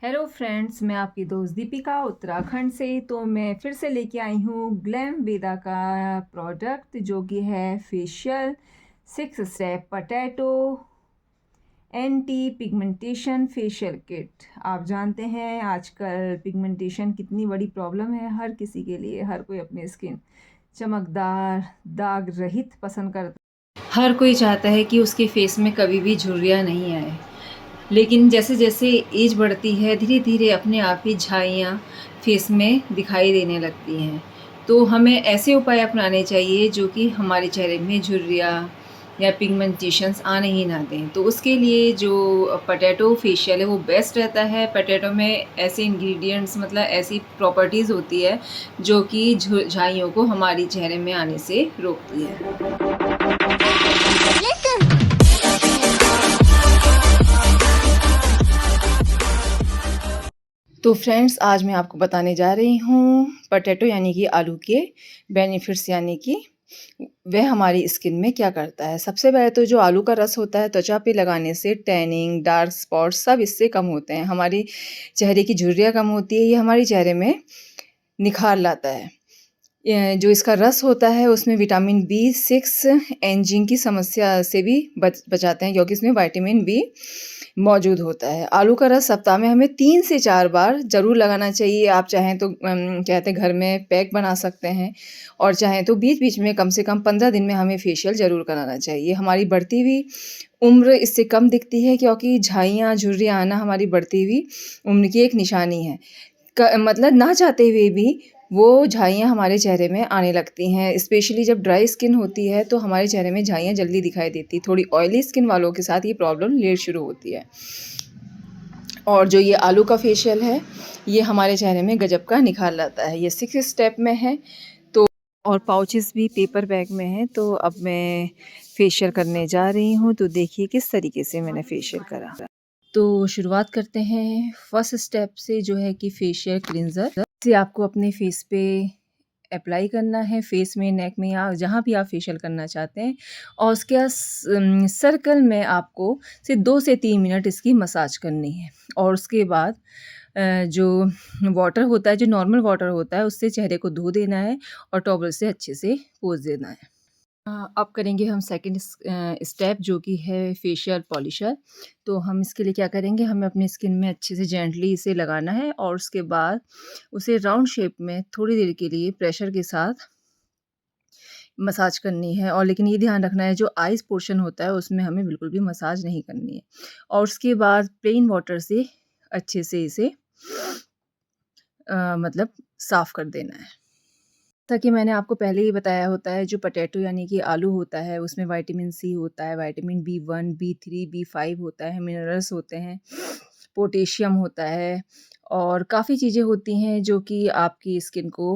Hello friends, मैं आपकी दोस्त दीपिका उत्तराखंड से। तो मैं फिर से लेके आई हूँ ग्लैम वेदा का प्रोडक्ट जो कि है facial 6 step potato anti pigmentation facial kit. आप जानते हैं आजकल पिगमेंटेशन कितनी बड़ी प्रॉब्लम है हर किसी के लिए। हर कोई अपनी स्किन चमकदार दाग रहित पसंद करता है। हर कोई चाहता है कि उसके फेस में कभी भी झुर्रियाँ नहीं आए, लेकिन जैसे जैसे एज बढ़ती है धीरे धीरे अपने आप ही झाइयाँ फेस में दिखाई देने लगती हैं। तो हमें ऐसे उपाय अपनाने चाहिए जो कि हमारे चेहरे में झुर्रियाँ या पिगमेंटेशंस आने ही ना दें। तो उसके लिए जो पोटैटो फेशियल है वो बेस्ट रहता है। पोटैटो में ऐसे इंग्रेडिएंट्स मतलब ऐसी प्रॉपर्टीज़ होती है जो कि झाइयों को हमारी चेहरे में आने से रोकती है। तो फ्रेंड्स, आज मैं आपको बताने जा रही हूँ पोटैटो यानी कि आलू के बेनिफिट्स, यानी कि वह हमारी स्किन में क्या करता है। सबसे पहले तो जो आलू का रस होता है त्वचा पे लगाने से टैनिंग, डार्क स्पॉट्स सब इससे कम होते हैं। हमारी चेहरे की झुर्रियाँ कम होती है, ये हमारे चेहरे में निखार लाता है। जो इसका रस होता है उसमें विटामिन B6 एजिंग की समस्या से भी बचाते हैं, क्योंकि इसमें विटामिन B मौजूद होता है। आलू का रस सप्ताह में हमें 3 से 4 बार ज़रूर लगाना चाहिए। आप चाहें तो कहते हैं घर में पैक बना सकते हैं, और चाहें तो बीच-बीच में कम से कम 15 दिन में हमें फेशियल ज़रूर कराना चाहिए। हमारी बढ़ती हुई उम्र इससे कम दिखती है, क्योंकि झाइयाँ, झुर्रियाँ आना हमारी बढ़ती हुई उम्र की एक निशानी है। मतलब ना चाहते हुए भी वो झाइयाँ हमारे चेहरे में आने लगती हैं। स्पेशली जब ड्राई स्किन होती है तो हमारे चेहरे में झाइयाँ जल्दी दिखाई देती हैं। थोड़ी ऑयली स्किन वालों के साथ ये प्रॉब्लम लेट शुरू होती है। और जो ये आलू का फेशियल है ये हमारे चेहरे में गजब का निखार लाता है। ये 6 स्टेप में है, तो और पाउचेस भी पेपर बैग में हैं। तो अब मैं फेशियल करने जा रही हूँ। तो देखिए किस तरीके से मैंने फेशियल करा। तो शुरुआत करते हैं फर्स्ट स्टेप से, जो है कि फेशियल क्लींजर से आपको अपने फेस पे अप्लाई करना है, फेस में, नेक में, या जहाँ भी आप फेशियल करना चाहते हैं। और उसके सर्कल में आपको सिर्फ 2 से 3 मिनट इसकी मसाज करनी है। और उसके बाद जो वाटर होता है, जो नॉर्मल वाटर होता है, उससे चेहरे को धो देना है और टॉवल से अच्छे से पोंछ देना है। अब करेंगे हम सेकंड स्टेप, जो कि है फेशियल पॉलिशर। तो हम इसके लिए क्या करेंगे, हमें अपनी स्किन में अच्छे से जेंटली इसे लगाना है और उसके बाद उसे राउंड शेप में थोड़ी देर के लिए प्रेशर के साथ मसाज करनी है। और लेकिन ये ध्यान रखना है जो आइज़ पोर्शन होता है उसमें हमें बिल्कुल भी मसाज नहीं करनी है। और उसके बाद प्लेन वाटर से अच्छे से इसे मतलब साफ़ कर देना है। जैसा कि मैंने आपको पहले ही बताया होता है, जो पोटैटो यानी कि आलू होता है उसमें विटामिन C होता है, विटामिन B1, B3, B5 होता है, मिनरल्स होते हैं, पोटेशियम होता है, और काफ़ी चीज़ें होती हैं जो कि आपकी स्किन को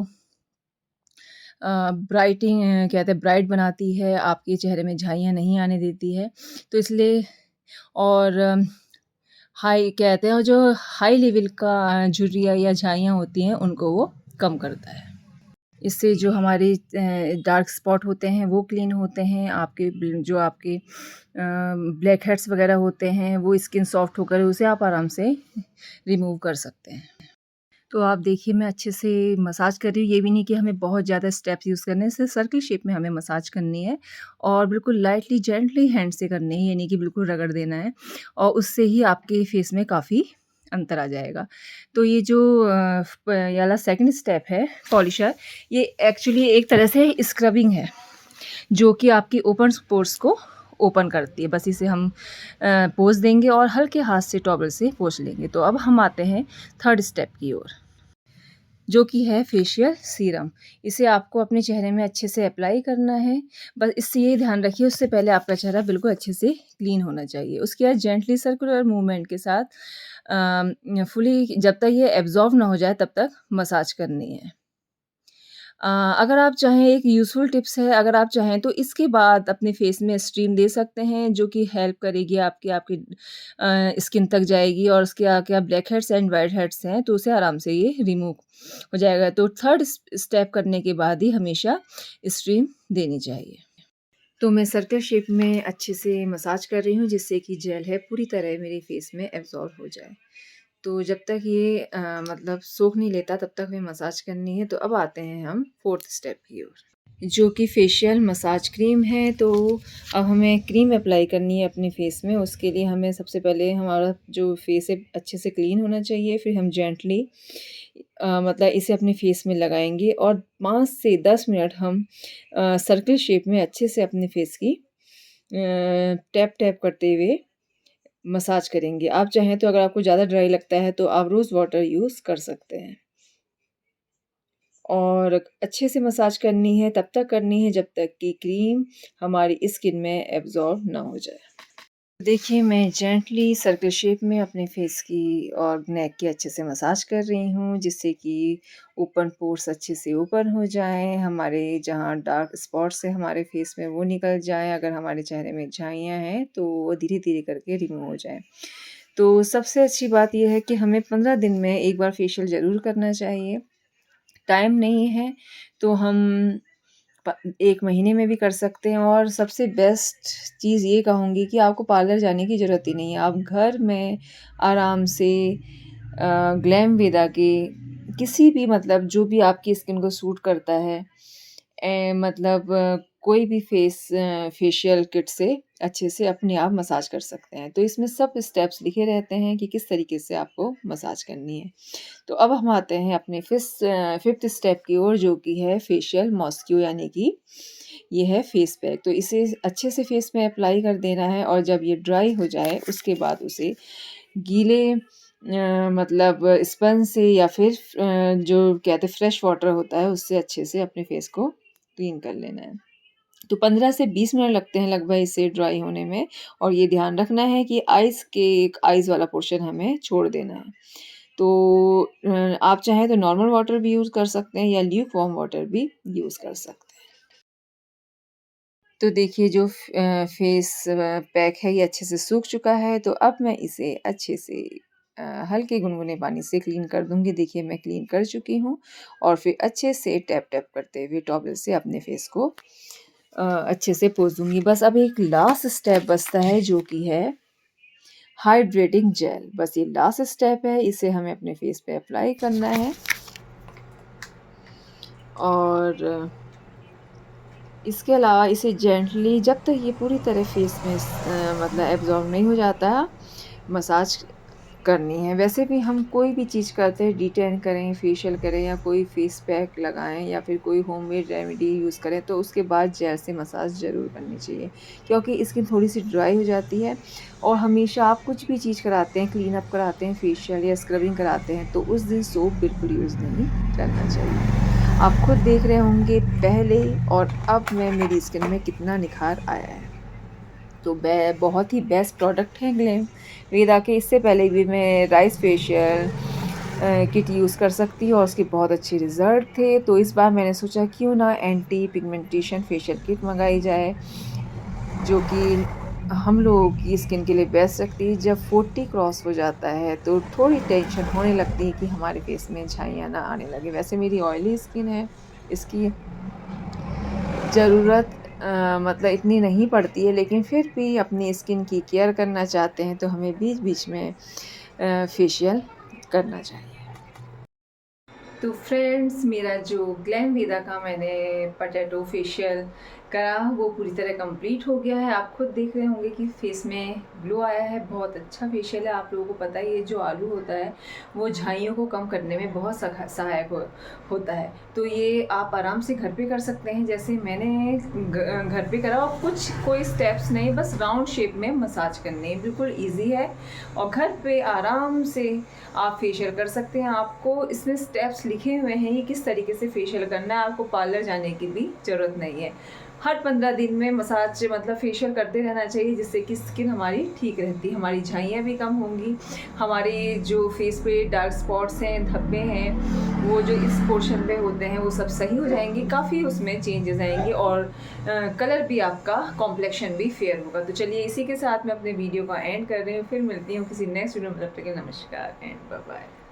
ब्राइटिंग कहते हैं ब्राइट बनाती है, आपके चेहरे में झाइयाँ नहीं आने देती है। तो इसलिए और हाई कहते हैं, और जो हाई लेवल का झुर्रियाँ या झाइयाँ होती हैं उनको वो कम करता है। इससे जो हमारे डार्क स्पॉट होते हैं वो क्लीन होते हैं। आपके जो आपके ब्लैक हेड्स वगैरह होते हैं वो स्किन सॉफ्ट होकर उसे आप आराम से रिमूव कर सकते हैं। तो आप देखिए मैं अच्छे से मसाज कर रही हूँ। ये भी नहीं कि हमें बहुत ज़्यादा स्टेप्स यूज़ करने से, सर्कल शेप में हमें मसाज करनी है और बिल्कुल लाइटली जेंटली हैंड से करनी है, ये नहीं कि बिल्कुल रगड़ देना है। और उससे ही आपके फेस में काफ़ी अंतर आ जाएगा। तो ये जो ये वाला सेकंड स्टेप है पॉलिशर, ये एक्चुअली एक तरह से स्क्रबिंग है जो कि आपकी ओपन पोर्स को ओपन करती है। बस इसे हम पोंछ देंगे और हल्के हाथ से टॉवल से पोंछ लेंगे। तो अब हम आते हैं थर्ड स्टेप की ओर, जो कि है फेशियल सीरम। इसे आपको अपने चेहरे में अच्छे से अप्लाई करना है। बस इससे ये ध्यान रखिए उससे पहले आपका चेहरा बिल्कुल अच्छे से क्लीन होना चाहिए। उसके बाद जेंटली सर्कुलर मूवमेंट के साथ फुली जब तक ये एब्ज़ॉर्ब ना हो जाए तब तक मसाज करनी है। अगर आप चाहें, एक यूज़फुल टिप्स है, अगर आप चाहें तो इसके बाद अपने फेस में स्टीम दे सकते हैं, जो कि हेल्प करेगी आपकी आपकी स्किन तक जाएगी और उसके क्या black heads and white heads हैं तो उसे आराम से ये रिमूव हो जाएगा। तो थर्ड स्टेप करने के बाद ही हमेशा स्टीम देनी चाहिए। तो मैं सर्कल शेप में अच्छे से मसाज कर रही हूँ जिससे कि जेल है पूरी तरह मेरे फेस में एब्ज़ॉर्ब हो जाए। तो जब तक ये मतलब सोख नहीं लेता तब तक हमें मसाज करनी है। तो अब आते हैं हम 4th स्टेप की ओर, जो कि फेशियल मसाज क्रीम है। तो अब हमें क्रीम अप्लाई करनी है अपने फेस में। उसके लिए हमें सबसे पहले हमारा जो फेस है अच्छे से क्लीन होना चाहिए। फिर हम जेंटली मतलब इसे अपने फेस में लगाएंगे और 5 से 10 मिनट हम सर्कल शेप में अच्छे से अपने फेस की टैप टैप करते हुए मसाज करेंगे। आप चाहें तो अगर आपको ज़्यादा ड्राई लगता है तो आप रोज़ वाटर यूज़ कर सकते हैं। और अच्छे से मसाज करनी है, तब तक करनी है जब तक कि क्रीम हमारी स्किन में एब्ज़ॉर्ब ना हो जाए। देखिए, मैं जेंटली सर्कल शेप में अपने फेस की और नेक की अच्छे से मसाज कर रही हूँ, जिससे कि ओपन पोर्स अच्छे से ओपन हो जाएँ, हमारे जहाँ डार्क स्पॉट्स हैं हमारे फेस में वो निकल जाएँ, अगर हमारे चेहरे में झाइयाँ हैं तो वो धीरे-धीरे करके रिमूव हो जाएँ। तो सबसे अच्छी बात ये है कि हमें 15 दिन में एक बार फेशियल ज़रूर करना चाहिए। टाइम नहीं है तो हम 1 महीने में भी कर सकते हैं। और सबसे बेस्ट चीज़ ये कहूँगी कि आपको पार्लर जाने की ज़रूरत ही नहीं है। आप घर में आराम से ग्लैमविदा के किसी भी मतलब जो भी आपकी स्किन को सूट करता है मतलब कोई भी फेशियल किट से अच्छे से अपने आप मसाज कर सकते हैं। तो इसमें सब स्टेप्स लिखे रहते हैं कि किस तरीके से आपको मसाज करनी है। तो अब हम आते हैं अपने 5th स्टेप की ओर, जो कि है फेशियल मॉस्क्यू, यानी कि ये है फेस पैक। तो इसे अच्छे से फेस में अप्लाई कर देना है और जब ये ड्राई हो जाए उसके बाद उसे गीले मतलब स्पंज से या फिर जो कहते हैं फ्रेश वाटर होता है उससे अच्छे से अपने फेस को क्लीन कर लेना है। तो 15 से 20 मिनट लगते हैं लगभग इसे ड्राई होने में। और ये ध्यान रखना है कि आइज़ वाला पोर्शन हमें छोड़ देना है। तो आप चाहें तो नॉर्मल वाटर भी यूज़ कर सकते हैं या ल्यूक वार्म वाटर भी यूज़ कर सकते हैं। तो देखिए, जो फेस पैक है ये अच्छे से सूख चुका है। तो अब मैं इसे अच्छे से हल्के गुनगुने पानी से क्लीन कर दूँगी। देखिए, मैं क्लीन कर चुकी हूँ और फिर अच्छे से टैप-टैप करते हुए टॉवल से अपने फेस को अच्छे से पोंछ दूँगी। बस अब एक लास्ट स्टेप बचता है, जो कि है हाइड्रेटिंग जेल। बस ये लास्ट स्टेप है, इसे हमें अपने फेस पे अप्लाई करना है और इसके अलावा इसे जेंटली जब तक ये पूरी तरह फेस में मतलब एब्ज़ॉर्ब नहीं हो जाता, मसाज करनी है। वैसे भी हम कोई भी चीज़ करते हैं, डिटेन करें, फेशियल करें या कोई फेस पैक लगाएँ या फिर कोई होममेड रेमेडी यूज़ करें, तो उसके बाद जेल से मसाज ज़रूर करनी चाहिए, क्योंकि स्किन थोड़ी-सी ड्राई हो जाती है। और हमेशा आप कुछ भी चीज़ कराते हैं, क्लीन अप कराते हैं, फेशियल या स्क्रबिंग कराते हैं, तो उस दिन सोप बिल्कुल यूज़ नहीं करना चाहिए। आप खुद देख रहे होंगे पहले और अब में मेरी स्किन में कितना निखार आया है। तो बहुत ही बेस्ट प्रोडक्ट है ग्लैमविदा के। इससे पहले भी मैं राइस फेशियल किट यूज़ कर सकती हूँ और उसके बहुत अच्छे रिज़ल्ट थे। तो इस बार मैंने सोचा क्यों ना एंटी पिगमेंटेशन फेशियल किट मंगाई जाए, जो कि हम लोगों की स्किन के लिए बेस्ट रखती है। जब 40 क्रॉस हो जाता है तो थोड़ी टेंशन होने लगती है कि हमारे फेस में झाइयाँ ना आने लगे। वैसे मेरी ऑयली स्किन है, इसकी ज़रूरत मतलब इतनी नहीं पड़ती है, लेकिन फिर भी अपनी स्किन की केयर करना चाहते हैं तो हमें बीच-बीच में फेशियल करना चाहिए। तो फ्रेंड्स, मेरा जो ग्लैमविदा का मैंने पोटैटो फेशियल करा वो पूरी तरह कंप्लीट हो गया है। आप खुद देख रहे होंगे कि फेस में ग्लो आया है। बहुत अच्छा फेशियल है। आप लोगों को पता ही है, जो आलू होता है वो झाइयों को कम करने में बहुत सहायक होता है। तो ये आप आराम से घर पे कर सकते हैं, जैसे मैंने घर पे करा। और कोई स्टेप्स नहीं, बस राउंड शेप में मसाज करने हैं, बिल्कुल ईजी है और घर पे आराम से आप फेशियल कर सकते हैं। आपको इसमें स्टेप्स लिखे हुए हैं, ये किस तरीके से फेशियल करना है। आपको पार्लर जाने की भी ज़रूरत नहीं है। हर 15 दिन में मसाज मतलब फेशियल करते रहना चाहिए, जिससे कि स्किन हमारी ठीक रहती है, हमारी झाइयाँ भी कम होंगी, हमारे जो फेस पे डार्क स्पॉट्स हैं, धब्बे हैं, वो जो इस पोर्शन पे होते हैं वो सब सही हो जाएंगे। काफ़ी उसमें चेंजेस आएंगे और कलर भी आपका कॉम्प्लेक्शन भी फेयर होगा। तो चलिए, इसी के साथ मैं अपने वीडियो का एंड कर रही हूँ। फिर मिलती हूँ किसी नेक्स्ट वीडियो में। तब तक के लिए नमस्कार एंड बाय बाय।